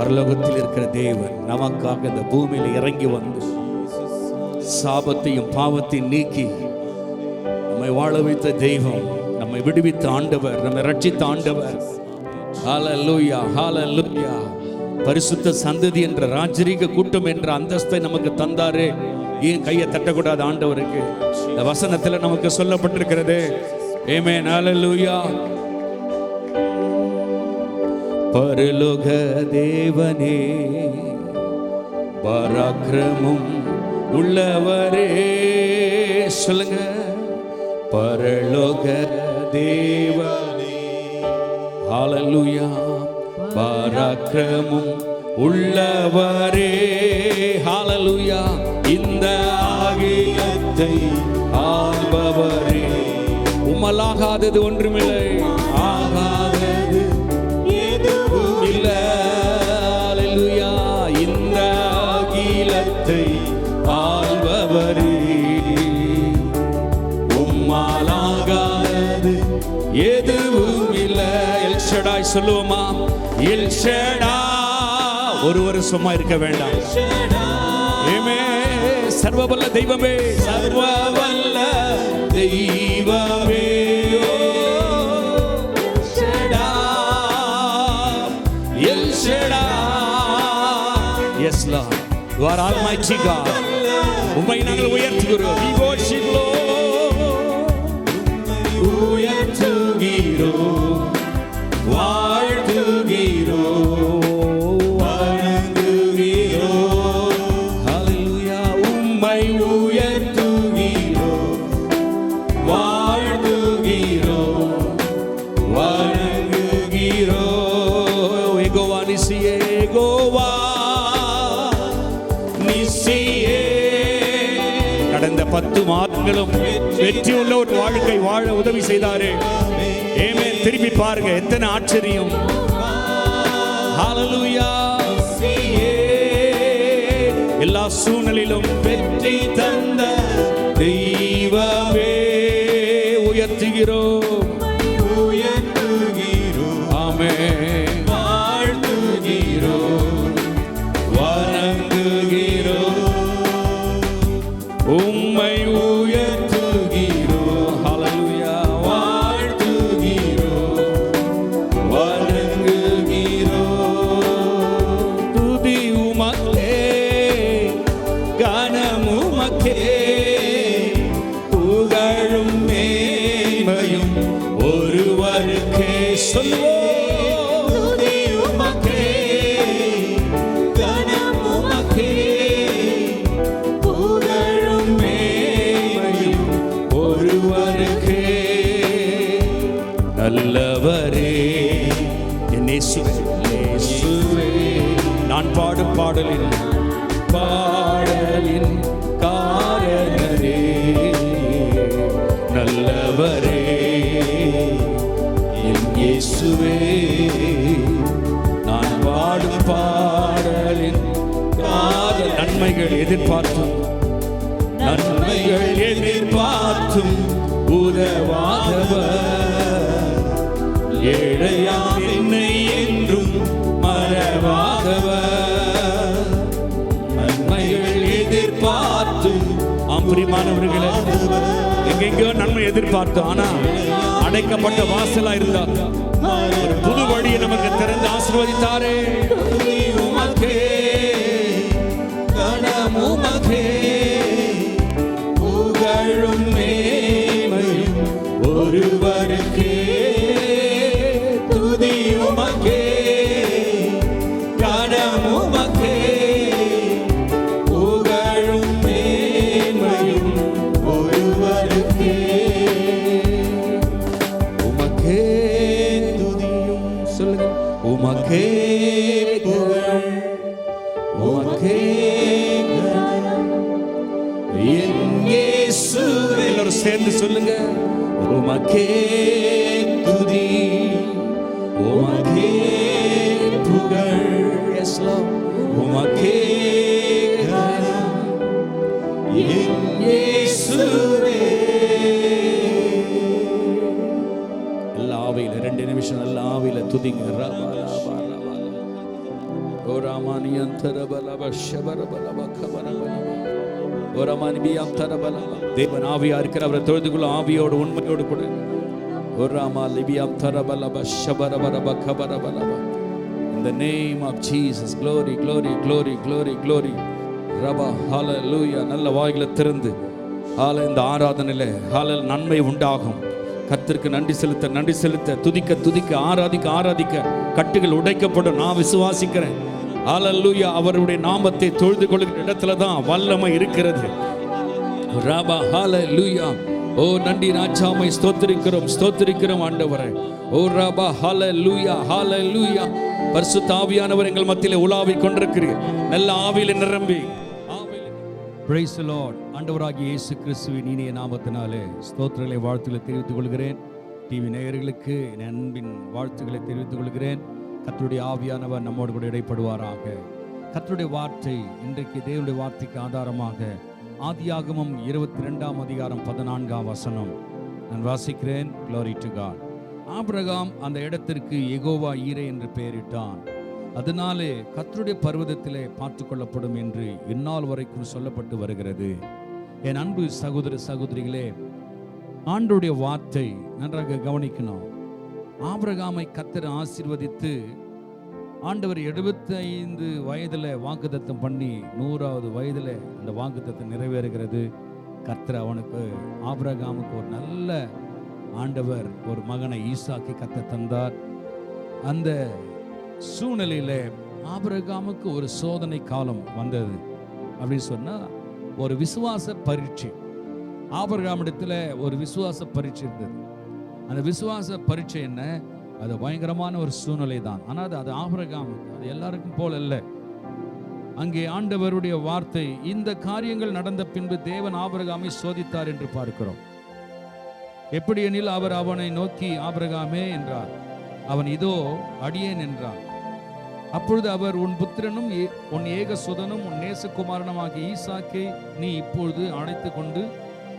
பரலோகத்தில் இருக்கிற தேவன் நமக்காக இந்த பூமியில் இறங்கி வந்து சாபத்தையும் பாவத்தையும் நீக்கி நம்மை வாழ வைத்த தெய்வம், நம்மை விடுவித்த ஆண்டவர், நம்மை ரட்சித்த ஆண்டவர். ஹல்லேலூயா, ஹல்லேலூயா. பரிசுத்த சந்ததி என்ற ராஜரீக கூட்டம் என்ற அந்தஸ்தை நமக்கு தந்தாரே. ஏன் கையை தட்டக்கூடாது ஆண்டவருக்கு? இந்த வசனத்தில் நமக்கு சொல்லப்பட்டிருக்கிறது. ஆமென், ஹல்லேலூயா. பரலோக தேவனே, பராக்கிரமம் உள்ளவரே, சொல்லுங்க. பரலோக தேவனே, ஹல்லேலூயா. பராக்கிரமம் உள்ளவரே, ஹல்லேலூயா. இந்த அகிலத்தை ஆள்பவரே, உம்மலாகாதது ஒன்றுமில்லை, ஆகாதது எதுவும் இல்லை. ஹல்லேலூயா. இந்த அகிலத்தை ஆள்பவரே, உம்மாலாகாதது எதுவும் இல்லை. எல் ஷடாய் சொல்லுவோமா? எல் ஷடாய். ஒருவர் சும்மா இருக்க வேண்டாம். ஆமென். சர்வவல்ல தெய்வமே, சர்வவல்ல தெய்வமே, L Shaddai. Yes Lord, you are almighty God. உம்மை நாங்கள் உயர்த்துகிறோம். We worship Lord. உயர்த்துகிறோம், வாழ்த்துகிறோம், வணங்குகிறோம். ஹல்லேலூயா. உம்மை உயர்த்துகிறோம், வாழ்த்துகிறோம், வணங்குகிறோம். யெகோவா நிசியே, யெகோவா நிசியே. கடந்த 10 மாதங்களும் வெற்றியுள்ள ஒரு வாழ்க்கை வாழ உதவி செய்தாரே. ஆமென். திரும்பி பாருங்க, எத்தனை ஆச்சரியம். ஹல்லேலூயா. எல்லா சூழ்நிலையிலும் வெற்றி தந்த தெய்வமே, உயர்த்துகிறோம், உயர்த்துகிறோம். ஆமென். வாழ்த்துகிறோம், வணங்குகிறோம், உம்மை உயர்த்துகிறோம். ஹல்லேலூயா. வாழ்த்துகிறோம், வணங்குகிறோம். துதி உமக்கே, கனம் உமக்கே, புகழும் மேன்மையும் ஒருவருக்கே. சொல்லுவோம். துதி உமக்கே, கனம் உமக்கே, புகழும் மேன்மையும் ஒருவருக்கே. நல்லவரே என் இயேசுவே, இயேசுவே. நான் பாடும் பாடலின் காரணரே, நல்லவரே என் இயேசுவே. நான் பாடும் பாடலின் காரண. நன்மைகள் எதிர்பார்த்தும், நன்மைகள் எதிர்பார்த்தும் உதவாதவர், ஏழையாம் என்னை என்றும் மறவாதவர். நன்மைகள் எதிர்பார்த்தும். பிரியமானவர்களே, எங்கெங்கோ நன்மை எதிர்பார்த்தோம், ஆனா அடைக்கப்பட்ட வாசலா இருந்தா ஒரு புது வழியை நமக்கு திறந்து ஆசீர்வதித்தாரே. உமக்கே, கனம் உமக்கே, புகழும் மேன்மையும் ஒருவருக்கே. துதி உமக்கே, கனம் உமக்கே, புகழும் மேன்மையும் ஒருவருக்கே. உமக்கே துதியும். சொல்லுங்க. உமக்கே புகழும், உமக்கே என் இயேசுவே. எல்லாரும் சேர்ந்து சொல்லுங்க. உமக்கே துதி, உமக்கே புகழ். Yes lord. உமக்கே கனம் என் இயேசுவே. எல்லா ஆவியில 2 நிமிஷம் எல்லா ஆவியில துதிங்க. ஓ ராமானியம் தரபலப ஷபரபலப கபரபலப ஓ ராமானியம் தரபலப. தேவன் ஆவியா இருக்கிற அவரை தொழுதுக்குள்ள ஆவியோடு உண்மையோடு கூட. ஓ Rama லிபியம் தரபலப ஷபரபலப கபரபலப. In the name of Jesus, glory, glory, glory, glory, glory. ரபா ஹalleluya. நல்ல வாய்களை திறந்து இந்த ஆராதனையில நன்மை உண்டாகும். கர்த்தருக்கு நன்றி செலுத்த துதிக்க ஆராதிக்க கட்டுகள் உடைக்கப்படும். நான் விசுவாசிக்கிறேன். ஹalleluya. அவருடைய நாமத்தை தொழுது கொள்கிற இடத்துல தான் வல்லமை இருக்கிறது. ரபா ஹalleluya. ஓ நன்றி ராஜாவை ஸ்தோத்திரிக்கிறோம் ஆண்டவரே. ஓ ரபா ஹalleluya, ஹalleluya. பரிசுத்த ஆவியானவர் எங்கள் மத்தியிலே உலாவிக் கொண்டிருக்கிறீர். நல்ல ஆவியிலே நிரம்பி. Praise the Lord. ஆண்டவராகிய இயேசு கிறிஸ்துவின் இனிய நாமத்தினாலே ஸ்தோத்திரங்களை வாழ்த்துக்களை தெரிவித்துக் கொள்கிறேன். டிவி நேயர்களுக்கு என் அன்பின் வாழ்த்துக்களை தெரிவித்துக் கொள்கிறேன். கர்த்தருடைய ஆவியானவர் நம்மோடு கூட இடைப்படுவாராக. கர்த்தருடைய வார்த்தை இன்றைக்கு தேவனுடைய வார்த்தைக்கு ஆதாரமாக ஆதியாகமம் 22ஆம் அதிகாரம் 14ஆம் வசனம் நான் வாசிக்கிறேன். Glory to God. ஆபிரகாம் அந்த இடத்திற்கு யெகோவா ஈரே என்று பெயரிட்டான். அதனாலே கர்த்தருடைய பர்வதத்திலே பார்த்து கொள்ளப்படும் என்று இந்நாள் வரைக்கும் சொல்லப்பட்டு வருகிறது. என் அன்பு சகோதர சகோதரிகளே, ஆண்டவருடைய வார்த்தை நன்றாக கவனிக்கணும். ஆபிரகாமை கர்த்தர் ஆசீர்வதித்து ஆண்டவர் 75 வயதில் வாக்குத்தத்தம் பண்ணி 100வது வயதில் அந்த வாக்குத்தத்தம் நிறைவேறுகிறது. கர்த்தர் அவனுக்கு ஆபிரகாமுக்கு ஒரு நல்ல ஆண்டவர் ஒரு மகனை ஈசாக்கை கர்த்தர் தந்தார். அந்த சூழ்நிலையில ஆபிரகாமுக்கு ஒரு சோதனை காலம் வந்தது. அப்படின்னு சொன்னா ஒரு விசுவாச பரீட்சை. ஆபிரகாமிடத்துல ஒரு விசுவாச பரீட்சை இருந்தது. அந்த விசுவாச பரீட்சை என்ன? அது பயங்கரமான ஒரு சூழ்நிலை தான். ஆனால் அது ஆபிரகாமுக்கு, அது எல்லாருக்கும் போல அல்ல. அங்கே ஆண்டவருடைய வார்த்தை, இந்த காரியங்கள் நடந்த பின்பு தேவன் ஆபிரகாமை சோதித்தார் என்று பார்க்கிறோம். எப்படி எனில் அவர் அவனை நோக்கி ஆபிரகாமே என்றார். அவன் இதோ அடியேன் என்றான். அப்பொழுது அவர், உன் புத்திரனும் உன் ஏக சுதனும் உன் நேசகுமாரனுமாகிய ஈசாக்கை நீ இப்பொழுது அழைத்து கொண்டு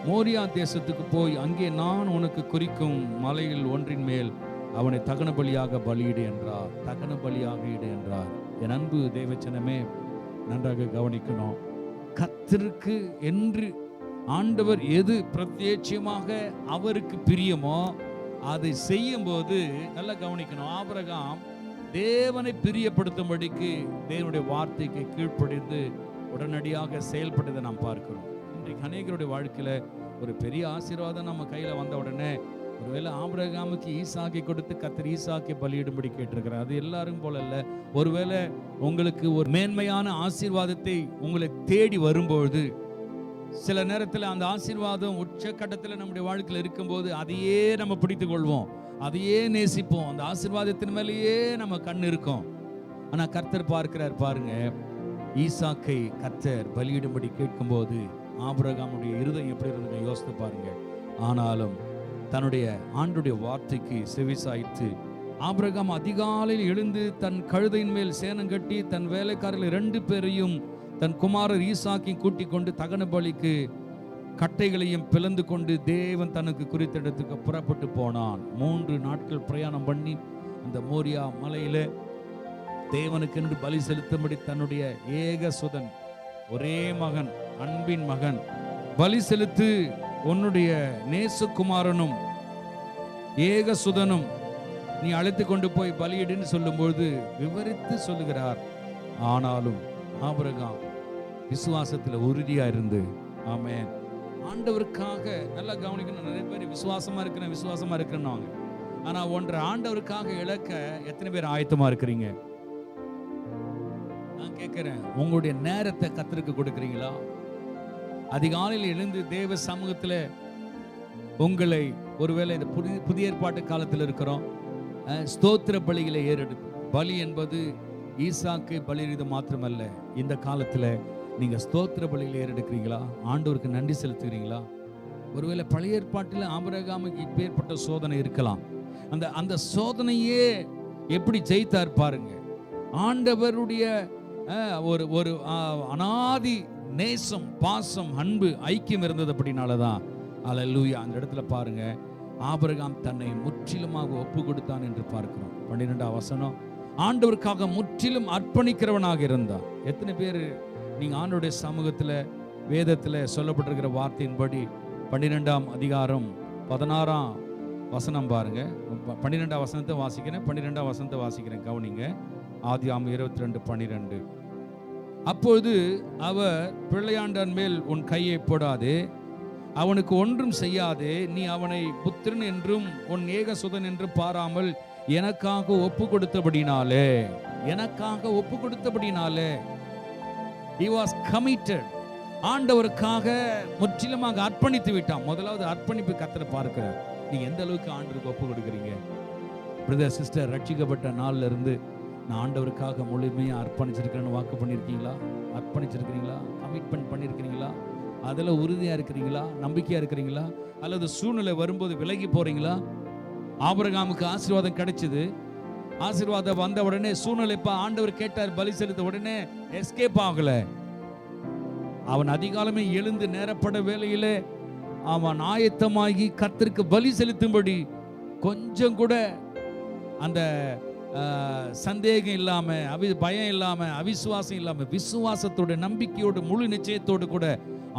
மோரியா தேசத்துக்கு போய் அங்கே நான் உனக்கு குறிக்கும் மலையில் ஒன்றின் மேல் அவனை தகன பலியாக பலியிடு என்றார். தகன பலியாக இடு என்றார். என் அன்பு தேவச்சனமே, நன்றாக கவனிக்கணும். கர்த்தருக்கு என்று ஆண்டவர் எது பிரத்யேட்சமாக அவருக்கு பிரியமோ அதை செய்யும் போது நல்லா கவனிக்கணும். ஆபிரகாம் தேவனை பிரியப்படுத்தும்படிக்கு தேவனுடைய வார்த்தைக்கு கீழ்ப்படிந்து உடனடியாக செயல்பட்டதை நாம் பார்க்கிறோம். இன்றைக்கு அநேகருடைய வாழ்க்கையில ஒரு பெரிய ஆசீர்வாதம் நம்ம கையில வந்த உடனே ஒருவேளை ஆபிரகாமுக்கு ஈசாக்கை கொடுத்து கர்த்தர் ஈசாக்கை பலியிடும்படி கேட்டிருக்கிறார். அது எல்லாரும் போல அல்ல. ஒருவேளை உங்களுக்கு ஒரு மேன்மையான ஆசீர்வாதத்தை உங்களை தேடி வரும்பொழுது சில நேரத்தில் அந்த ஆசீர்வாதம் உச்சக்கட்டத்தில் நம்முடைய வாழ்க்கையில் இருக்கும்போது அதையே நம்ம பிடித்து கொள்வோம், அதையே நேசிப்போம், அந்த ஆசீர்வாதத்தின் மேலேயே நம்ம கண் இருக்கும். ஆனா கர்த்தர் பார்க்கிறார் பாருங்க. ஈசாக்கை கர்த்தர் பலியிடும்படி கேட்கும்போது ஆபிரகாமுடைய இருதயம் எப்படி இருந்தது யோசித்து பாருங்க. ஆனாலும் தன்னுடைய ஆண்டுடைய வார்த்தைக்கு செவிசாய்த்து ஆபிரகாம் அதிகாலையில் எழுந்து தன் கழுதையின் மேல் சேனம் கட்டி தன் வேலைக்காரர்கள் 2 பேரையும் தன் குமாரர் ஈசாக்கையும் கூட்டிக் கொண்டு தகன பலிக்கு கட்டைகளையும் பிளந்து கொண்டு தேவன் தனக்கு குறித்த இடத்துக்கு புறப்பட்டு போனான். 3 நாட்கள் பிரயாணம் பண்ணி அந்த மோரியா மலையில தேவனுக்கென்று பலி செலுத்தும்படி தன்னுடைய ஏக சுதன், ஒரே மகன், அன்பின் மகன், பலி செலுத்து, உன்னுடைய நேசகுமாரனும் ஏக சுதனும் நீ அழைத்து கொண்டு போய் பலியிடுன்னு சொல்லும்போது விவரித்து சொல்லுகிறார். ஆனாலும் ஆபிரகாம் விசுவாசத்தில் உறுதியா இருந்து, ஆமென், ஆண்டவருக்காக நல்லா கவனிக்கணும். நிறைய பேர் விசுவாசமா இருக்கிறேன்னு, ஆனா ஒன்றை ஆண்டவருக்காக இழக்க எத்தனை பேர் ஆயத்தமா இருக்கிறீங்க? நான் கேட்கிறேன், உங்களுடைய நேரத்தை கர்த்தருக்கு கொடுக்கிறீங்களா? அதிகாலையில் எழுந்து தேவ சமூகத்தில் உங்களை, ஒருவேளை இந்த புதிய ஏற்பாட்டு காலத்தில் இருக்கிறோம், ஸ்தோத்திர பலிகளை ஏறெடுக்கும். பலி என்பது ஈசாக்கு பலியிடுவது மாத்திரமல்ல. இந்த காலத்தில் நீங்க ஸ்தோத்திர பலிகளை ஏறெடுக்கிறீங்களா? ஆண்டவருக்கு நன்றி செலுத்துகிறீங்களா? ஒருவேளை பழைய ஏற்பாட்டில் ஆபிரகாமுக்கு இப்பேற்பட்ட சோதனை இருக்கலாம். அந்த சோதனையே எப்படி ஜெயித்தார் பாருங்க. ஆண்டவருடைய ஒரு அனாதி நேசம், பாசம், அன்பு, ஐக்கியம் இருந்தது. அப்படினாலதான் அல்லேலூயா. அந்த இடத்துல பாருங்க, ஆபிரகாம் தன்னை முற்றிலுமாக ஒப்பு கொடுத்தான் என்று பார்க்கிறோம். 12ஆம் வசனம், ஆண்டவருக்காக முற்றிலும் அர்ப்பணிக்கிறவனாக இருந்தான். எத்தனை பேர் நீங்க ஆண்டவருடைய சமூகத்தில் வேதத்தில் சொல்லப்பட்டிருக்கிற வார்த்தையின்படி 12ஆம் அதிகாரம் 16ஆம் வசனம் பாருங்க. 12ஆம் வசனத்தை வாசிக்கிறேன், 12ஆம் வசனத்தை வாசிக்கிறேன், கவனிங்க. ஆதியாகமம் 22:12. அப்பொழுது அவர் பிள்ளையாண்டான் மேல் உன் கையை போடாதே, அவனுக்கு ஒன்றும் செய்யாதே, நீ அவனை புத்திரன் என்றும் உன் ஏகசுதன் என்றும் பாராமல் எனக்காக ஒப்பு கொடுத்தபடினாலே, he was committed. ஆண்டவருக்காக முற்றிலுமாக அர்ப்பணித்து விட்டான். முதலாவது அர்ப்பணிப்பு கர்த்தர் பார்க்கிறார். நீங்க எந்த அளவுக்கு ஆண்டவருக்கு ஒப்பு கொடுக்குறீங்க? பிரதர் சிஸ்டர், ரட்சிக்கப்பட்ட நாள்ல இருந்து நான் ஆண்டவருக்காக முழுமையாக அர்ப்பணிச்சிருக்கிறேன்னு வாக்கு பண்ணியிருக்கீங்களா? அர்ப்பணிச்சிருக்கிறீங்களா? கமிட்மெண்ட் பண்ணியிருக்கிறீங்களா? அதில் உறுதியாக இருக்கிறீங்களா? நம்பிக்கையாக இருக்கிறீங்களா? அல்லது சூழ்நிலை வரும்போது விலகி போகிறீங்களா? ஆபிரகாமுக்கு ஆசீர்வாதம் கிடைச்சது. ஆசீர்வாதம் வந்த உடனே சூழ்நிலை ஆண்டவர் கேட்டார், பலி செலுத்த உடனே எஸ்கேப் ஆகல. அவன் அதிகாலமே எழுந்து நேரப்பட வேளையிலே அவன் ஆயத்தமாகி கர்த்தருக்கு பலி செலுத்தும்படி கொஞ்சம் கூட அந்த சந்தேகம் இல்லாம, பயம் இல்லாம, அவிசுவாசம் இல்லாம, விசுவாசத்தோட நம்பிக்கையோடு முழு நிச்சயத்தோடு கூட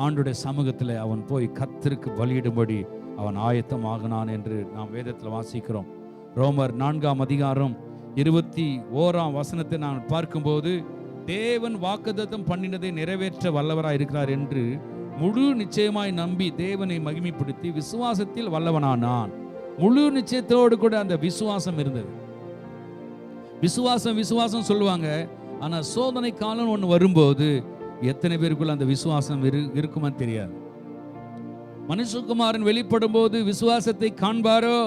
ஆண்டுடைய சமூகத்தில் அவன் போய் கர்த்தருக்கு பலியிடும்படி அவன் ஆயத்தமாகினான் என்று நாம் வேதத்தில் வாசிக்கிறோம். ரோமர் 4ஆம் அதிகாரம் 21ஆம் வசனத்தை நான் பார்க்கும்போது, தேவன் வாக்குத்தத்தம் பண்ணினதை நிறைவேற்ற வல்லவராய் இருக்கிறார் என்று முழு நிச்சயமாய் நம்பி தேவனை மகிமைப்படுத்தி விசுவாசத்தில் வல்லவனானான். முழு நிச்சயத்தோடு கூட அந்த விசுவாசம் இருந்தது. விசுவாசம் சொல்லுவாங்க, ஆனா சோதனை காலம் ஒன்று வரும்போது எத்தனை பேருக்குள்ள அந்த விசுவாசம் இருக்குமான்னு தெரியாது. மனுஷகுமாரன் வெளிப்படும் போது விசுவாசத்தை காண்பாரோ?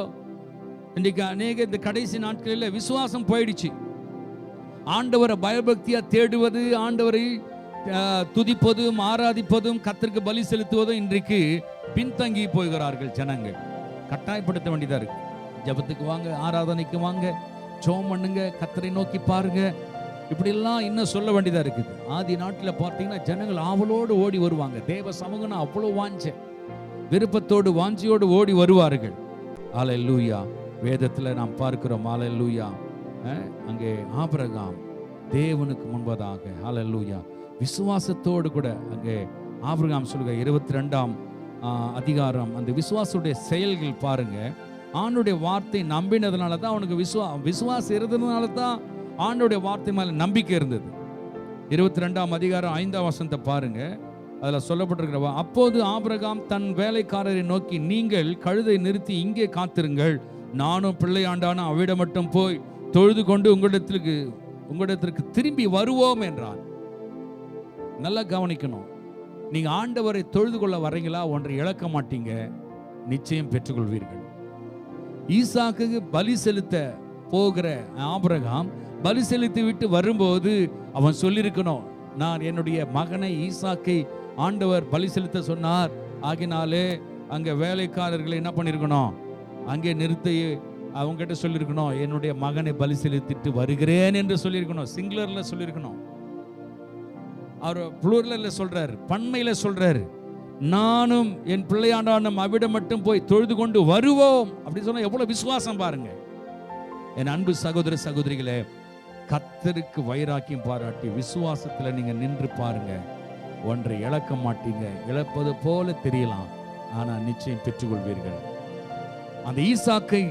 இன்றைக்கு அநேக இந்த கடைசி நாட்களில் விசுவாசம் போயிடுச்சு. ஆண்டவரை பயபக்தியா தேடுவது, ஆண்டவரை துதிப்பதும் ஆராதிப்பதும் கர்த்தருக்கு பலி செலுத்துவதும் இன்றைக்கு பின்தங்கி போகிறார்கள் ஜனங்கள். கட்டாயப்படுத்த வேண்டியதா இருக்கு. ஜபத்துக்கு வாங்க, ஆராதனைக்கு வாங்க, ஜெபம் பண்ணுங்க, கர்த்தரை நோக்கி பாருங்க, இப்படிலாம் இன்னும் சொல்ல வேண்டியதா இருக்குது. ஆதி நாட்டில் பார்த்தீங்கன்னா ஜனங்கள் ஆவலோடு ஓடி வருவாங்க. தேவ சமூகம்னா அவ்வளோ விருப்பத்தோடு வாஞ்சியோடு ஓடி வருவார்கள். அல்லேலூயா. வேதத்தில் நாம் பார்க்கிறோம். அல்லேலூயா. அங்கே ஆபிரகாம் தேவனுக்கு முன்பதாக அல்லேலூயா விசுவாசத்தோடு கூட அங்கே ஆபிரகாம் சொல்லுங்க 22ஆம் அதிகாரம் அந்த விசுவாசத்துடைய செயல்கள் பாருங்க. ஆண்டுடைய வார்த்தை நம்பினதுனால தான் அவனுக்கு விசுவாசம் இருந்ததுனால தான் ஆண்டுடைய வார்த்தை மேல நம்பிக்கை இருந்தது. 22ஆம் அதிகாரம் 5ஆம் வசனத்தை பாருங்க. அதில் சொல்லப்பட்டிருக்கிறவா, அப்போது ஆபிரகாம் தன் வேலைக்காரரை நோக்கி, நீங்கள் கழுதை நிறுத்தி இங்கே காத்திருங்கள், நானும் பிள்ளையாண்டான அவிடம் மட்டும் போய் தொழுது கொண்டு உங்களிடத்திற்கு திரும்பி வருவோம் என்றான். நல்லா கவனிக்கணும். நீங்க ஆண்டவரை தொழுது கொள்ள வரீங்களா? ஒன்றை இழக்க மாட்டீங்க, நிச்சயம் பெற்றுக்கொள்வீர்கள். ஈசாக்கு பலி செலுத்த போகிற ஆபிரகாம் பலி செலுத்தி விட்டு வரும்போது அவன் சொல்லியிருக்கணும், நான் என்னுடைய மகனை ஈசாக்கை ஆண்டவர் பலி செலுத்த சொன்னார், ஆகினாலே அங்க வேலைக்காரர்களை என்ன பண்ணிருக்கணும், அங்கே நிறுத்தி அவங்க கிட்ட சொல்லியிருக்கணும், என்னுடைய மகனை பலி செலுத்திட்டு வருகிறேன் என்று சொல்லியிருக்கணும். சிங்குலர்ல சொல்லியிருக்கணும். அவர் புளூரல்ல சொல்றாரு, பன்மையில சொல்றாரு, நானும் என் பிள்ளையாண்டான அவிடம் மட்டும் போய் தொழுது கொண்டு வருவோம் அப்படி சொன்னா எவ்வளவு விசுவாசம் பாருங்க. என் அன்பு சகோதர சகோதரிகளே, கர்த்தருக்கு வைராக்கியம் பாராட்டி விசுவாசத்துல நீங்க நின்று பாருங்க, ஒன்றை இழக்க மாட்டீங்க. இழப்பது போல தெரியலாம், ஆனா நிச்சயம் பெற்றுக்கொள்வீர்கள். அந்த ஈசாக்கை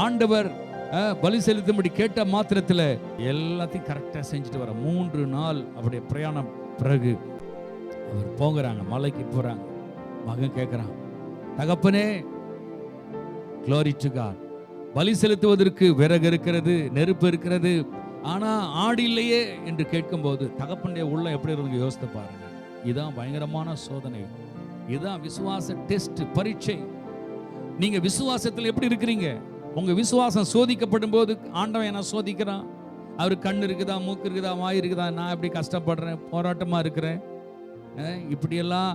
ஆண்டவர் பலி செலுத்தும்படி கேட்ட மாத்திரத்துல எல்லாத்தையும் கரெக்டா செஞ்சுட்டு வர 3 நாள் அவருடைய பிரயாணம் பிறகு அவர் போகிறாங்க, மலைக்கு போறாங்க. மகன் கேட்கிறான், தகப்பனே, glory to God, பலி செலுத்துவதற்கு விறகு இருக்கிறது, நெருப்பு இருக்கிறது, ஆனா ஆடு இல்லையே என்று கேட்கும்போது தகப்பனுடைய உள்ள எப்படி இருந்து யோசித்து பாருங்க. இதுதான் பயங்கரமான சோதனை, இதுதான் விசுவாச டெஸ்ட், பரீட்சை. நீங்க விசுவாசத்தில் எப்படி இருக்கிறீங்க? உங்க விசுவாசம் சோதிக்கப்படும் போது ஆண்டவன் என்ன சோதிக்கிறான்? அவருக்கு கண் இருக்குதா, மூக்கு இருக்குதா, வாய் இருக்குதா, நான் எப்படி கஷ்டப்படுறேன், போராட்டமா இருக்கிறேன், இப்படியெல்லாம்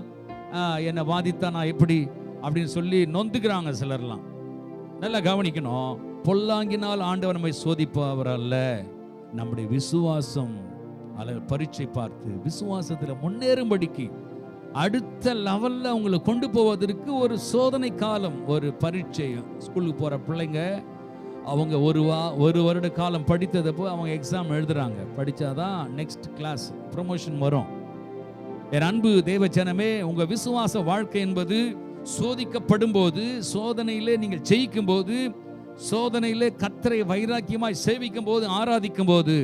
என்னை வாதித்தா நான் எப்படி அப்படின்னு சொல்லி நொந்துக்கிறாங்க சிலர்லாம். நல்லா கவனிக்கணும். பொல்லாங்கினால் ஆண்டவர் நம்மை சோதிப்பவர் அல்ல, நம்முடைய விசுவாசம் அல்லது பரீட்சை பார்த்து விசுவாசத்தில் முன்னேறும்படிக்கு அடுத்த லெவல்ல உங்களை கொண்டு போவதற்கு ஒரு சோதனை காலம், ஒரு பரீட்சை. ஸ்கூலுக்கு போற பிள்ளைங்க அவங்க ஒரு வருட காலம் படித்ததப்போ அவங்க எக்ஸாம் எழுதுறாங்க. படித்தாதான் நெக்ஸ்ட் கிளாஸ் ப்ரமோஷன் வரும். என் அன்பு தேவஜனமே, உங்க விசுவாச வாழ்க்கை என்பது சோதிக்கப்படும் போது, சோதனையிலே நீங்கள் ஜெயிக்கும் போது, சோதனையிலே கர்த்தரை வைராக்கியமாய் சேவிக்கும் போது, ஆராதிக்கும் போது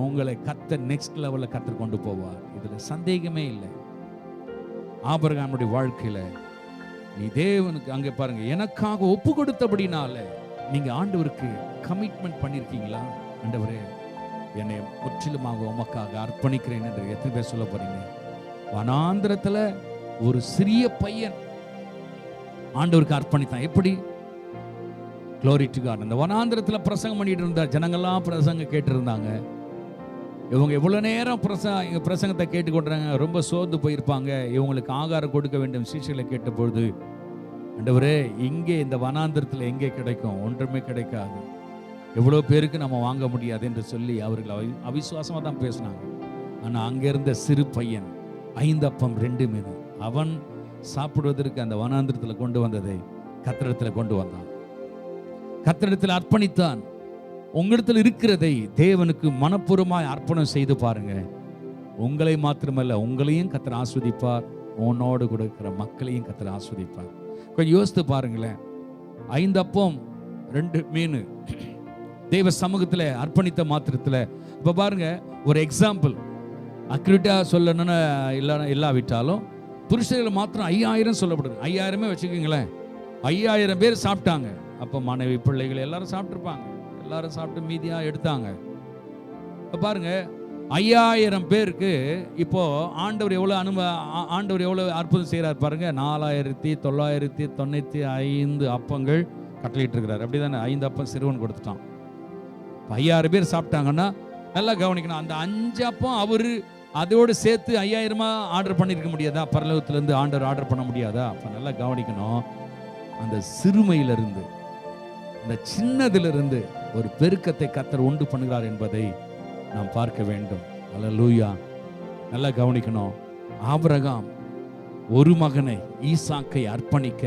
உங்களை கர்த்தர் நெக்ஸ்ட் லெவல்ல கர்த்தர் கொண்டு போவார். இதுல சந்தேகமே இல்லை. ஆபிரகாமுடைய வாழ்க்கையில நீ தேவனுக்கு அங்க பாருங்க, எனக்காக ஒப்பு கொடுத்தபடினால நீங்க ஆண்டவருக்கு கமிட்மெண்ட் பண்ணிருக்கீங்களா? ஆண்டவரே, என்னை முற்றிலுமாக உமக்காக அர்ப்பணிக்கிறேன் என்று எத்தனை பேர் சொல்ல போறீங்க? வனாந்திரத்துல ஒரு சிறிய பையன் ஆண்டவருக்கு அர்ப்பணித்தான். எப்படி? Glory to God. அந்த வனாந்திரத்துல பிரசங்கம் பண்ணிட்டு இருந்தார். ஜனங்கள்லாம் பிரசங்கம் கேட்டு இருந்தாங்க. இவங்க எவ்வளவு நேரம் பிரசங்கத்தை கேட்டுக்கொண்டாங்க. ரொம்ப சோர்ந்து போயிருப்பாங்க. இவங்களுக்கு ஆகாரம் கொடுக்க வேண்டும் சீஷர்களை கேட்ட பொழுது, ஆண்டவரே, இங்கே இந்த வனாந்திரத்தில் எங்கே கிடைக்கும்? ஒன்றுமே கிடைக்காது. எவ்வளோ பேருக்கு நம்ம வாங்க முடியாது என்று சொல்லி அவர்கள் அவிசுவாசமாக தான் பேசினாங்க. ஆனால் அங்கே இருந்த சிறு பையன் 5 அப்பம் 2 மீன் அவன் சாப்பிடுவதற்கு அந்த வனாந்திரத்தில் கொண்டு வந்ததை கர்த்தரிடத்தில் கொண்டு வந்தான். கர்த்தரிடத்தில் அர்ப்பணித்தான். உங்களிடத்தில் இருக்கிறதை தேவனுக்கு மனப்பூர்வமாய் அர்ப்பணம் செய்து பாருங்க. உங்களை மாத்திரமல்ல, உங்களையும் கர்த்தர் ஆஸ்வதிப்பார். உன்னோடு கொடுக்கிற மக்களையும் கர்த்தர் ஆஸ்வதிப்பார். கொஞ்சம் யோசித்து பாருங்களேன். 5 அப்பம் 2 மீன் தேவ சமூகத்தில் அர்ப்பணித்த மாத்திரத்தில். இப்போ பாருங்க, ஒரு எக்ஸாம்பிள் அக்யூரேட்டா சொல்லணும்னு இல்லாவிட்டாலும் புருஷர்கள் மாத்திரம் 5000 சொல்லப்படுது. 5000 வச்சுக்கோங்களேன். 5000 பேர் சாப்பிட்டாங்க. அப்போ மனைவி பிள்ளைகள் எல்லாரும் சாப்பிட்டுருப்பாங்க. எல்லாரும் சாப்பிட்டு மீதியா எடுத்தாங்க. பாருங்க, 5000 பேருக்கு இப்போ ஆண்டவர் எவ்வளவு அற்புதம் செய்யறார் பாருங்க. 4995 அப்பங்கள் கட்டளையிட்டு இருக்கிறார். அப்படிதானே? 5 அப்பம் சிறுவன் கொடுத்துட்டான். 5000 பேர் சாப்பிட்டாங்கன்னா நல்லா கவனிக்கணும். அந்த 5 அப்பம் அவரு அதோடு சேர்த்து 5000 ஆர்டர் பண்ணிருக்க முடியாதா? பரலோகத்திலிருந்து ஆண்டவர் ஆர்டர் பண்ண முடியாதா? அப்ப நல்லா கவனிக்கணும். அந்த சிறுமையிலிருந்து, அந்த சின்னதிலிருந்து ஒரு பெருக்கத்தை கர்த்தர் உண்டு பண்ணுகிறார் என்பதை நாம் பார்க்க வேண்டும். அல்லேலூயா. நல்லா கவனிக்கணும். ஆபிரகாம் ஒரு மகனை ஈசாக்கை அர்ப்பணிக்க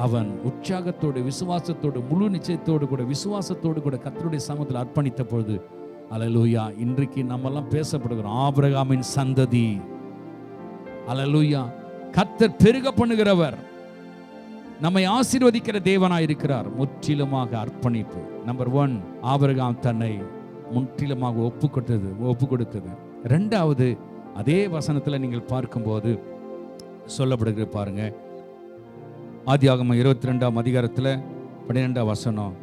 அவன் உற்சாகத்தோடு, விசுவாசத்தோடு, முழு நிச்சயத்தோடு கூட, விசுவாசத்தோடு கூட கர்த்தருடைய சமூகத்தில் அர்ப்பணித்த பொழுது, அல்லேலூயா, இன்றைக்கு நம்மெல்லாம் பேசப்படுகிறோம். ஆபிரகாமின் சந்ததி. அல்லேலூயா. கர்த்தர் பெருக பண்ணுகிறவர், நம்மை ஆசீர்வதிக்கிற தேவனாய் இருக்கிறார். முற்றிலுமாக அர்ப்பணிப்பு. நம்பர் 1, ஆபிரகாம் தன்னை முற்றிலுமாக ஒப்பு கொடுத்தது. 2வது, அதே வசனத்தில் நீங்கள் பார்க்கும்போது சொல்லப்படுகிறது பாருங்க. ஆதியாகமம் 22ஆம் அதிகாரத்தில் 12ஆம் வசனம்,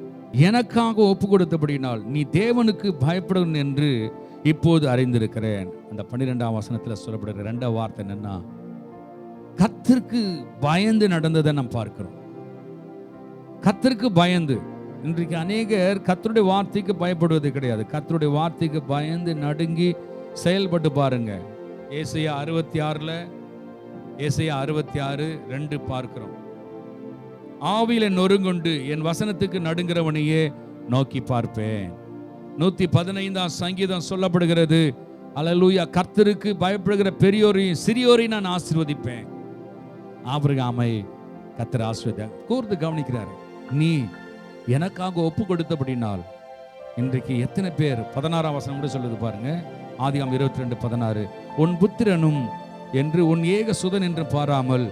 எனக்காக ஒப்பு கொடுத்தபடினால் நீ தேவனுக்கு பயப்படும் என்று இப்போது அறிந்திருக்கிறேன். அந்த 12ஆம் வசனத்தில் சொல்லப்படுகிற 2வது வார்த்தை என்னன்னா, கர்த்தருக்கு பயந்து நடந்ததை நாம் பார்க்கிறோம். கர்த்தருக்கு பயந்து. இன்றைக்கு அநேகர் கர்த்தருடைய வார்த்தைக்கு பயப்படுவது கிடையாது. கர்த்தருடைய வார்த்தைக்கு பயந்து நடுங்கி செயல்பட்டு பாருங்க. ஏசாயா 66:2 பார்க்கிறோம். ஆவியில நொறுங்குண்டு என் வசனத்துக்கு நடுங்கிறவனையே நோக்கி பார்ப்பேன். 115ஆம் சங்கீதம் சொல்லப்படுகிறது. அல்லேலூயா. கர்த்தருக்கு பயப்படுகிற பெரியோரையும் சிறியோரையும் நான் ஆசீர்வதிப்பேன். ஆபிரகாமை கர்த்தர் கூர்ந்து கவனிக்கிறார். நீ எனக்காக ஒப்பு கொடுத்தபடினால் இன்றைக்கு எத்தனை பேர் 16ஆம் வசனம் கூட சொல்லுது பாருங்க. ஆதியாகமம் 22:16, உன் புத்திரனும் என்று உன் ஏக சுதன் என்று பாராமல்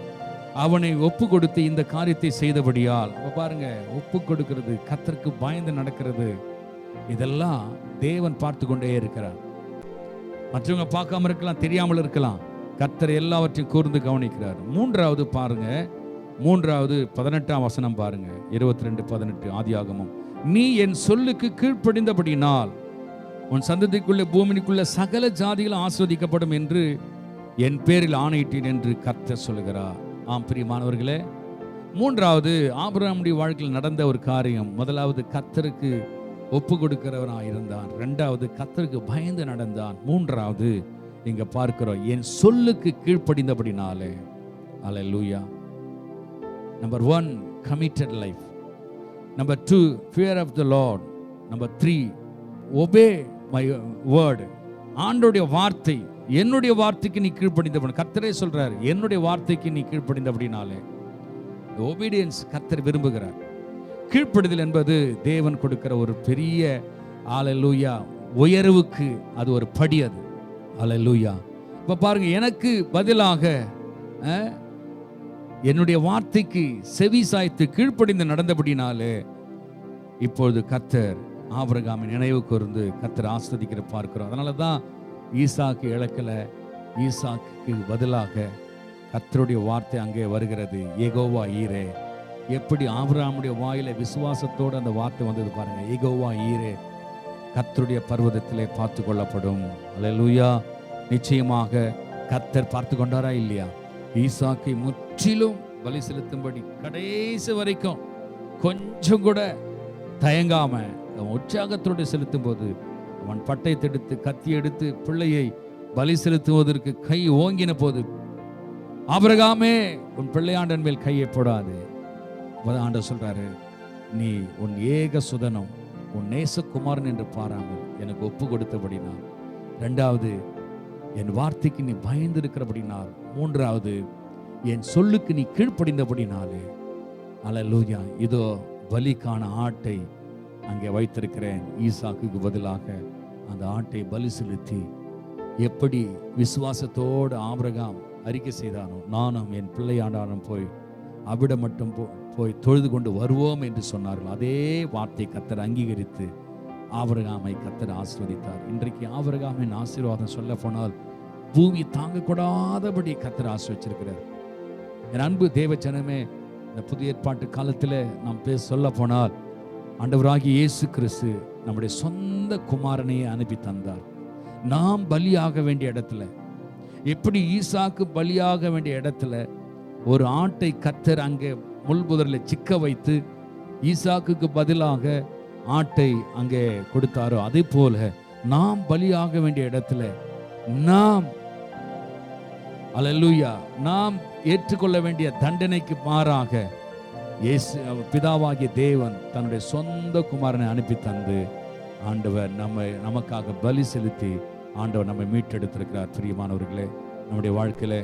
அவனை ஒப்பு கொடுத்து இந்த காரியத்தை செய்தபடியால். பாருங்க, ஒப்பு கொடுக்கிறது, கர்த்தருக்கு பயந்து நடக்கிறது, இதெல்லாம் தேவன் பார்த்து கொண்டே இருக்கிறார். மற்றவங்க பார்க்காம இருக்கலாம், தெரியாமல் இருக்கலாம். கர்த்தர் எல்லாவற்றையும் கூர்ந்து கவனிக்கிறார். 3வது பாருங்க, 18ஆம் வசனம் பாருங்க. 22:18 ஆதியாகமம், நீ என் சொல்லுக்கு கீழ்ப்படிந்தபடினால் உன் சந்ததிக்குள்ள பூமிக்குள்ள சகல ஜாதிகளும் ஆஸ்வதிக்கப்படும் என்று என் பேரில் ஆணையிட்டேன் என்று கர்த்தர் சொல்லுகிறார். ஆம் பிரியமானவர்களே, 3வது ஆபிரகாமுடைய வாழ்க்கையில் நடந்த ஒரு காரியம். 1வது கர்த்தருக்கு ஒப்பு கொடுக்கிறவனாக இருந்தான். 2வது கர்த்தருக்கு பயந்து நடந்தான். 3வது இங்க பார்க்கிறோம், என் சொல்லுக்கு கீழ்ப்படிந்தபடினாலே. அல்லேலூயா. Number 1, committed life. Number 2, fear of the Lord. Number 3, obey my word. ஆண்டவருடைய வார்த்தை, என்னுடைய வார்த்தைக்கு நீ கீழ்ப்படிந்தபடி. கர்த்தரே சொல்றார், என்னுடைய வார்த்தைக்கு நீ கீழ்ப்படிந்தபடினாலே. obedience கர்த்தர் விரும்புகிறார். கீழ்ப்படுதல் என்பது தேவன் கொடுக்கிற ஒரு பெரிய அல்லேலூயா உயர்வுக்கு அது ஒரு படி. அது அல்லேலூயா. இப்ப பாருங்க, எனக்கு பதிலாக என்னுடைய வார்த்தைக்கு செவி சாய்த்து கீழ்ப்படிந்து நடந்தபடினாலே இப்பொழுது கர்த்தர் ஆபிரகாமின் நினைவு கூர்ந்து கர்த்தர் ஆஸ்வதிக்கிற பார்க்கிறோம். அதனால தான் ஈசாக்கு இழக்கல, ஈசாக்கு பதிலாக கர்த்தருடைய வார்த்தை அங்கே வருகிறது, யெகோவா ஈரே. எப்படி ஆபிரகாமுடைய வாயில விசுவாசத்தோடு அந்த வார்த்தை வந்தது பாருங்க, யெகோவா ஈரே, கர்த்தருடைய பர்வதத்திலே பார்த்து கொள்ளப்படும். அல்லேலூயா. நிச்சயமாக கர்த்தர் பார்த்து கொண்டாரா இல்லையா? ஈசாக்கை முற்றிலும் பலி செலுத்தும்படி கடைசி வரைக்கும் கொஞ்சம் கூட தயங்காம அவன் உற்சாகத்தோடு செலுத்தும் போது, அவன் பட்டயத்தை எடுத்து கத்தி எடுத்து பிள்ளையை பலி செலுத்துவதற்கு கை ஓங்கின போது, ஆபிரகாமே உன் பிள்ளையாண்டன் மேல் கையை போடாது. ஆண்டவர் சொல்றாரு, நீ உன் ஏக சுதனம் உன் நேசகுமாரன் என்று பாராமல் எனக்கு ஒப்பு கொடுத்தபடினால், இரண்டாவது என் வார்த்தைக்கு நீ பயந்து இருக்கிறபடினால், மூன்றாவது என் சொல்லுக்கு நீ கீழ்ப்படிந்தபடினாலே, அல்லேலூயா, இதோ பலிக்கான ஆட்டை அங்கே வைத்திருக்கிறேன். ஈசாக்குக்கு பதிலாக அந்த ஆட்டை பலி செலுத்தி எப்படி விசுவாசத்தோடு ஆபிரகாம் அறிக்கை செய்தானோ, நானும் என் பிள்ளையாண்டானும் போய் அவிடம் மட்டும் போய் தொழுது கொண்டு வருவோம் என்று சொன்னார்கள். அதே வார்த்தை கர்த்தர் அங்கீகரித்து ஆபிரகாமை கர்த்தர் ஆசீர்வதித்தார். இன்றைக்கு ஆபிரகாமின் ஆசீர்வாதம் சொல்ல போனால் பூமி தாங்கக்கூடாதபடி கர்த்தர் ஆசீர்வதிச்சிருக்கிறார். என் அன்பு தேவஜனமே, இந்த புதிய ஏற்பாட்டு காலத்தில் நாம் சொல்ல போனால் ஆண்டவராகிய இயேசு கிறிஸ்து நம்முடைய சொந்த குமாரனையே அனுப்பி தந்தார். நாம் பலியாக வேண்டிய இடத்துல, எப்படி ஈசாக்கு பலியாக வேண்டிய இடத்துல ஒரு ஆட்டை கர்த்தர் அங்கே முள்புதரில் சிக்க வைத்து ஈசாக்குக்கு பதிலாக ஆட்டை அங்கே கொடுத்தாரோ, அதே போல நாம் பலியாக வேண்டிய இடத்துல நாம் அல்லேலூயா நாம் ஏற்றுக்கொள்ள வேண்டிய தண்டனைக்கு மாறாக இயேசு பிதாவாகிய தேவன் தன்னுடைய சொந்த குமாரனை அனுப்பி தந்து ஆண்டவர் நமக்காக பலி செலுத்தி ஆண்டவர் நம்மை மீட்டெடுத்திருக்கிறார். பிரியமானவர்களே, நம்முடைய வாழ்க்கையில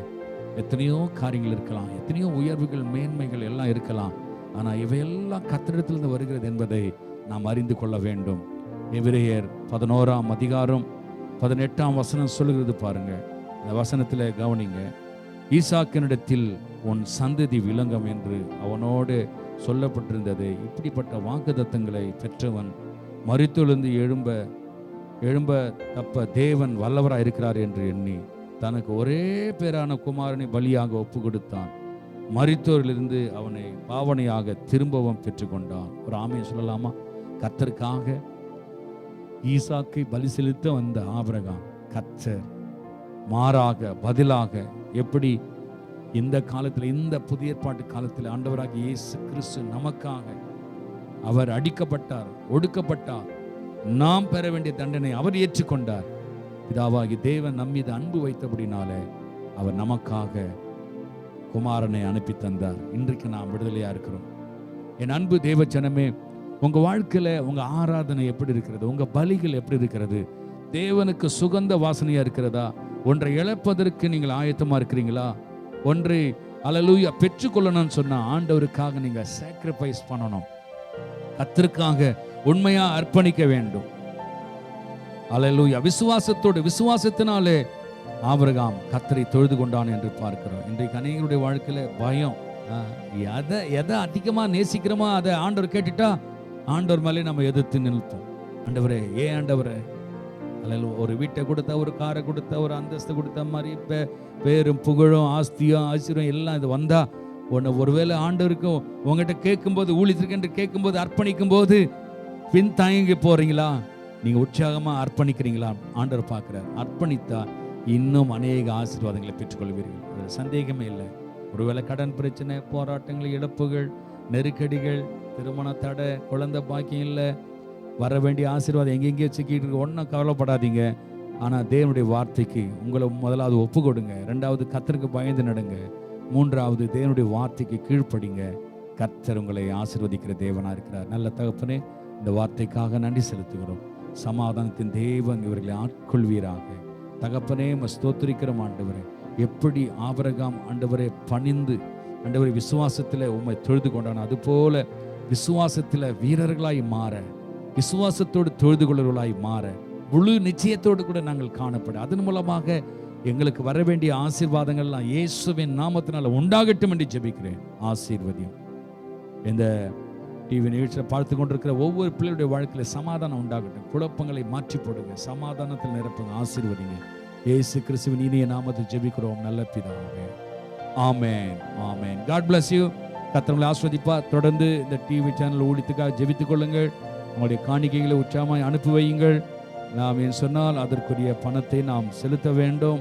எத்தனையோ காரியங்கள் இருக்கலாம், எத்தனையோ உயர்வுகள் மேன்மைகள் எல்லாம் இருக்கலாம். ஆனால் இவையெல்லாம் கர்த்தரிடத்திலிருந்து வருகிறது என்பதை நாம் அறிந்து கொள்ள வேண்டும். எபிரேயர் 11ஆம் அதிகாரம் 18ஆம் வசனம் சொல்லுகிறது பாருங்க. இந்த வசனத்தில் கவனிங்க. ஈசாக்கினிடத்தில் உன் சந்ததி விளங்கும் என்று அவனோடு சொல்லப்பட்டிருந்தது. இப்படிப்பட்ட வாக்குத்தத்தங்களை பெற்றவன் மரித்தெழுந்து எழும்ப தப்ப தேவன் வல்லவராக இருக்கிறார் என்று எண்ணி தனக்கு ஒரே பேரான குமாரனை பலியாக ஒப்பு கொடுத்தான். மரித்தோரிலிருந்து அவனை பாவனையாக திரும்பவும் பெற்றுக்கொண்டான். ஒரு ஆமையை சொல்லலாமா? கர்த்தருக்காக ஈசாக்கை பலி செலுத்த வந்த ஆபிரகாம் கர்த்தர் மாறாக பதிலாக, எப்படி இந்த காலத்தில், இந்த புதிய ஏற்பாட்டு காலத்தில் ஆண்டவராகிய இயேசு கிறிஸ்து நமக்காக அவர் அடிக்கப்பட்டார், ஒடுக்கப்பட்டார், நாம் பெற வேண்டிய தண்டனை அவர் ஏற்றுக்கொண்டார். பிதாவாகிய தேவன் நம்மீது அன்பு வைத்தபடினாலே அவர் நமக்காக குமாரனை அனுப்பி தந்தார். இன்றைக்கு நாம் விடுதலையா இருக்கிறோம். என் அன்பு தேவ ஜனமே, உங்க வாழ்க்கையில உங்க ஆராதனை எப்படி இருக்கிறது? உங்க பலிகள் எப்படி இருக்கிறது? தேவனுக்கு சுகந்த வாசனையா இருக்கிறதா? ஒன்றை இழப்பதற்கு நீங்கள் ஆயத்தமா இருக்கிறீங்களா? ஒன்றை அல்லேலூயா பெற்றுக்கொள்ளணும்னு சொன்னா ஆண்டவருக்காக நீங்க சாக்ரிஃபைஸ் பண்ணணும். கர்த்தருக்காக உண்மையா அர்ப்பணிக்க வேண்டும். அல்லேலூயா. விசுவாசத்தினாலே ஆபிரகாம் கர்த்தரை தொழுது கொண்டான் என்று பார்க்கிறோம். இன்றைக்கு அநேகருடைய வாழ்க்கையில பயம், எதை அதிகமா நேசிக்கிறோமா அதை ஆண்டவர் கேட்டுட்டா ஆண்டவர் மேலே நம்ம எதிர்த்து நிற்போம். ஆண்டவரே, ஏன் ஆண்டவரே, அல்ல ஒரு வீட்டை கொடுத்த, ஒரு காரை கொடுத்த, ஒரு அந்தஸ்து கொடுத்த மாதிரி பேரும் புகழும் ஆஸ்தியும் ஆசிரியம் எல்லாம் இது வந்தா ஒருவேளை ஆண்டவருக்கு உங்ககிட்ட கேட்கும்போது, ஊழியத்திற்கு என்று கேட்கும்போது, அர்ப்பணிக்கும் போது பின் தாங்கி போறீங்களா? நீங்க உற்சாகமா அர்ப்பணிக்கிறீங்களா? ஆண்டவர் பார்க்கிறார். அர்ப்பணித்தா இன்னும் அநேக ஆசீர்வாதங்களை பெற்றுக்கொள்வீர்கள், சந்தேகமே இல்லை. ஒருவேளை கடன் பிரச்சனை, போராட்டங்கள், இழப்புகள், நெருக்கடிகள், திருமண தடை, குழந்தை பாக்கியம் இல்லை, வர வேண்டிய ஆசீர்வாதம் எங்கெங்கேயோ சிக்கிட்டு இருக்கு, ஒன்றும் கவலைப்படாதீங்க. ஆனால் தேவனுடைய வார்த்தைக்கு உங்களை முதலாவது ஒப்பு கொடுங்க. ரெண்டாவது கர்த்தருக்கு பயந்து நடங்க. மூன்றாவது தேவனுடைய வார்த்தைக்கு கீழ்ப்படிங்க. கர்த்தர் உங்களை ஆசீர்வதிக்கிற தேவனா இருக்கிறார். நல்ல தகப்பனே, இந்த வார்த்தைக்காக நன்றி செலுத்துகிறோம். சமாதானத்தின் தேவன் இவர்களை ஆட்கொள்வீராக. தகப்பனே, ஸ்தோத்திரிக்கிறோம் ஆண்டவரே. எப்படி ஆபிரகாம் ஆண்டவரை பணிந்து ஆண்டவரை விசுவாசத்தில் உம்மை தொழுது கொண்டான், அதுபோல விசுவாசத்தில் வீரர்களாய் மாற, விசுவாசத்தோடு தொழுது கொள்வர்களாய் மாற, முழு நிச்சயத்தோடு கூட நாங்கள் காணப்பட, அதன் மூலமாக எங்களுக்கு வர வேண்டிய ஆசீர்வாதங்கள்லாம் இயேசுவின் நாமத்தினால உண்டாகட்டும் என்று ஜெபிக்கிறேன். ஆசீர்வதியும். இந்த டிவி நிகழ்ச்சியில் பார்த்து கொண்டிருக்கிற ஒவ்வொரு பிள்ளையுடைய வாழ்க்கையில் சமாதானம் உண்டாகட்டும். குழப்பங்களை மாற்றி போடுங்க, சமாதானத்தில் நிரப்புங்க, ஆசீர்வதிங்க. இயேசு கிறிஸ்துவின் இனிய நாமத்தில் ஜெபிக்கிறோம் நல்ல பிதாவே. ஆமென், ஆமென். God bless you. கர்த்தர் ஆஸ்வதிப்பார். தொடர்ந்து இந்த டிவி சேனல் ஊழியத்துக்காக ஜெபித்துக் கொள்ளுங்கள். உங்களுடைய காணிக்கைகளை உற்சாகமாய் அனுப்பி வையுங்கள். நாம் ஏன் சொன்னால் அதற்குரிய பணத்தை நாம் செலுத்த வேண்டும்,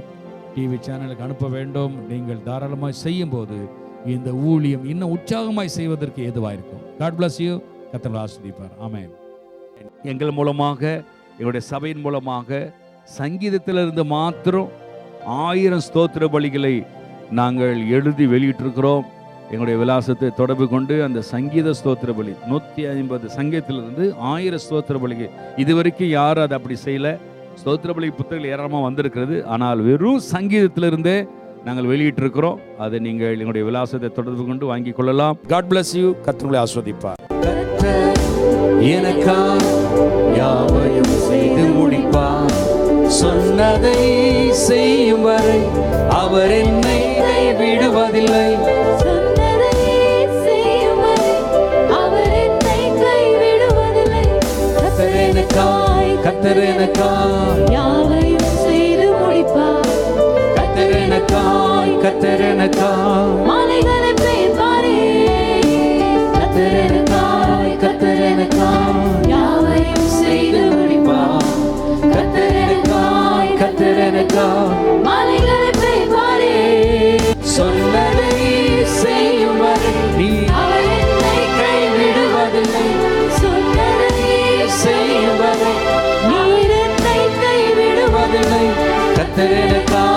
டிவி சேனலுக்கு அனுப்ப வேண்டும். நீங்கள் தாராளமாய் செய்யும் போது இந்த ஊழியம் இன்னும் உற்சாகமாய் செய்வதற்கு ஏதுவாயிருக்கும். God bless you. கர்த்தர் ஆசீர்வதிப்பார். ஆமென். எங்கள் மூலமாக, எங்களுடைய சபையின் மூலமாக சங்கீதத்திலிருந்து மாத்திரம் 1000 ஸ்தோத்திர பலிகளை நாங்கள் எழுதி வெளியிட்டிருக்கிறோம். எங்களுடைய விலாசத்தை தொடர்பு கொண்டு அந்த சங்கீத ஸ்தோத்திர பலி 150 சங்கீதத்திலிருந்து 1000 ஸ்தோத்திர பலிகள் இதுவரைக்கும் யாரும் அதை அப்படி செய்யல. ஸ்தோத்திர பலி புத்தகங்கள் ஏராளமாக வந்திருக்கிறது. ஆனால் வெறும் சங்கீதத்திலிருந்தே நாங்கள் வெளியிட்டிருக்கிறோம். அதை நீங்கள் எங்களுடைய விலாசத்தை தொடர்பு கொண்டு வாங்கிக் கொள்ளலாம். God bless you. கர்த்தர் ஆசீர்வதிப்பார். எனக்காக யாவையும் செய்து முடிப்பார். சொன்னதை செய்யும் வரை அவர் என்னை விடுவதில்லை. கர்த்தர் எனக்காய் யாவையும் செய்து முடிப்பார். கர்த்தர் எனக்காய், கர்த்தர் எனக்காய் மலைகளை பெயர்ப்பாரே. கர்த்தர் எனக்காய், கர்த்தர் எனக்காய் யாவையும் செய்து முடிப்பார். கர்த்தர் எனக்காய், கர்த்தர் எனக்காய் மலைகளை பெயர்ப்பாரே. சொன்னதை செய்யும் வரை அவர் என்னை கைவிடுவதில்லை. சொன்னதை செய்யும் வரை கர்த்தர் எனக்காய்